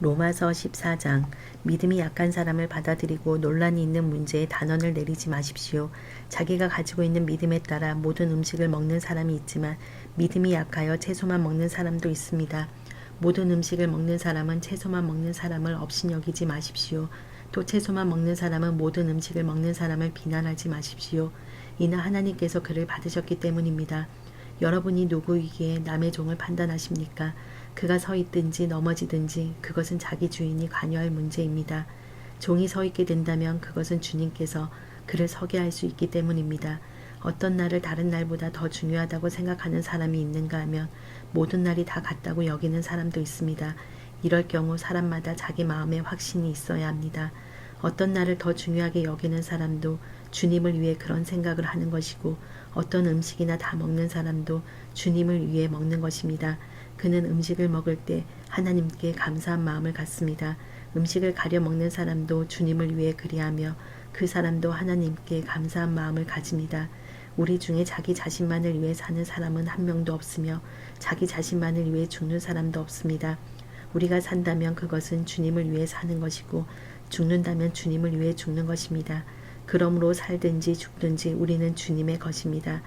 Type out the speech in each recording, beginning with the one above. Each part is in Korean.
로마서 14장. 믿음이 약한 사람을 받아들이고 논란이 있는 문제에 단언을 내리지 마십시오. 자기가 가지고 있는 믿음에 따라 모든 음식을 먹는 사람이 있지만 믿음이 약하여 채소만 먹는 사람도 있습니다. 모든 음식을 먹는 사람은 채소만 먹는 사람을 업신여기지 마십시오. 또 채소만 먹는 사람은 모든 음식을 먹는 사람을 비난하지 마십시오. 이는 하나님께서 그를 받으셨기 때문입니다. 여러분이 누구이기에 남의 종을 판단하십니까? 그가 서 있든지 넘어지든지 그것은 자기 주인이 관여할 문제입니다. 종이 서 있게 된다면 그것은 주님께서 그를 서게 할 수 있기 때문입니다. 어떤 날을 다른 날보다 더 중요하다고 생각하는 사람이 있는가 하면 모든 날이 다 같다고 여기는 사람도 있습니다. 이럴 경우 사람마다 자기 마음에 확신이 있어야 합니다. 어떤 날을 더 중요하게 여기는 사람도 주님을 위해 그런 생각을 하는 것이고 어떤 음식이나 다 먹는 사람도 주님을 위해 먹는 것입니다. 그는 음식을 먹을 때 하나님께 감사한 마음을 갖습니다. 음식을 가려 먹는 사람도 주님을 위해 그리하며 그 사람도 하나님께 감사한 마음을 가집니다. 우리 중에 자기 자신만을 위해 사는 사람은 한 명도 없으며 자기 자신만을 위해 죽는 사람도 없습니다. 우리가 산다면 그것은 주님을 위해 사는 것이고 죽는다면 주님을 위해 죽는 것입니다. 그러므로 살든지 죽든지 우리는 주님의 것입니다.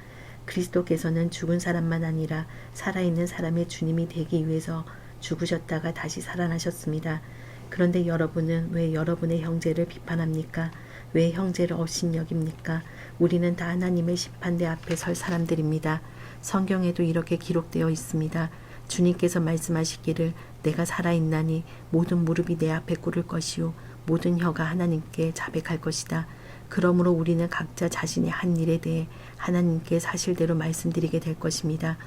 그리스도께서는 죽은 사람만 아니라 살아있는 사람의 주님이 되기 위해서 죽으셨다가 다시 살아나셨습니다. 그런데 여러분은 왜 여러분의 형제를 비판합니까? 왜 형제를 업신여깁니까? 우리는 다 하나님의 심판대 앞에 설 사람들입니다. 성경에도 이렇게 기록되어 있습니다. 주님께서 말씀하시기를 내가 살아있나니 모든 무릎이 내 앞에 꿇을 것이요 모든 혀가 하나님께 자백할 것이다. 그러므로 우리는 각자 자신의 한 일에 대해 하나님께 사실대로 말씀드리게 될 것입니다.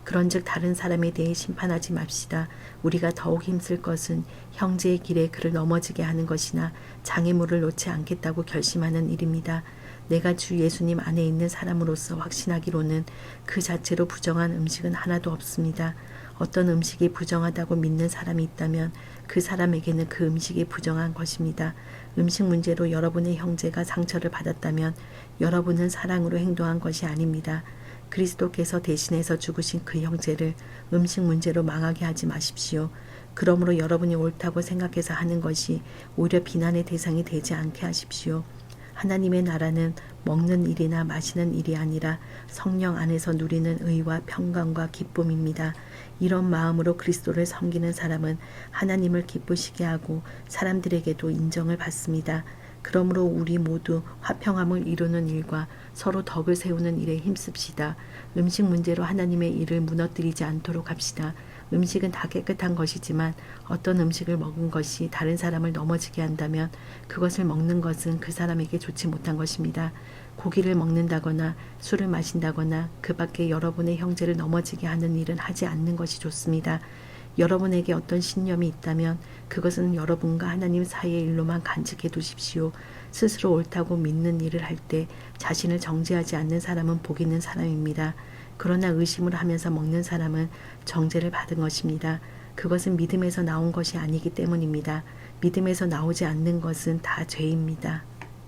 그런즉 다른 사람에 대해 심판하지 맙시다. 우리가 더욱 힘쓸 것은 형제의 길에 그를 넘어지게 하는 것이나 장애물을 놓지 않겠다고 결심하는 일입니다. 내가 주 예수님 안에 있는 사람으로서 확신하기로는 그 자체로 부정한 음식은 하나도 없습니다. 어떤 음식이 부정하다고 믿는 사람이 있다면 그 사람에게는 그 음식이 부정한 것입니다. 음식 문제로 여러분의 형제가 상처를 받았다면 여러분은 사랑으로 행동한 것이 아닙니다. 그리스도께서 대신해서 죽으신 그 형제를 음식 문제로 망하게 하지 마십시오. 그러므로 여러분이 옳다고 생각해서 하는 것이 오히려 비난의 대상이 되지 않게 하십시오. 하나님의 나라는 먹는 일이나 마시는 일이 아니라 성령 안에서 누리는 의와 평강과 기쁨입니다. 이런 마음으로 그리스도를 섬기는 사람은 하나님을 기쁘시게 하고 사람들에게도 인정을 받습니다. 그러므로 우리 모두 화평함을 이루는 일과 서로 덕을 세우는 일에 힘씁시다. 음식 문제로 하나님의 일을 무너뜨리지 않도록 합시다. 음식은 다 깨끗한 것이지만 어떤 음식을 먹은 것이 다른 사람을 넘어지게 한다면 그것을 먹는 것은 그 사람에게 좋지 못한 것입니다. 고기를 먹는다거나 술을 마신다거나 그 밖에 여러분의 형제를 넘어지게 하는 일은 하지 않는 것이 좋습니다. 여러분에게 어떤 신념이 있다면 그것은 여러분과 하나님 사이의 일로만 간직해 두십시오. 스스로 옳다고 믿는 일을 할 때 자신을 정죄하지 않는 사람은 복 있는 사람입니다. 그러나 의심을 하면서 먹는 사람은 정죄를 받은 것입니다. 그것은 믿음에서 나온 것이 아니기 때문입니다. 믿음에서 나오지 않는 것은 다 죄입니다.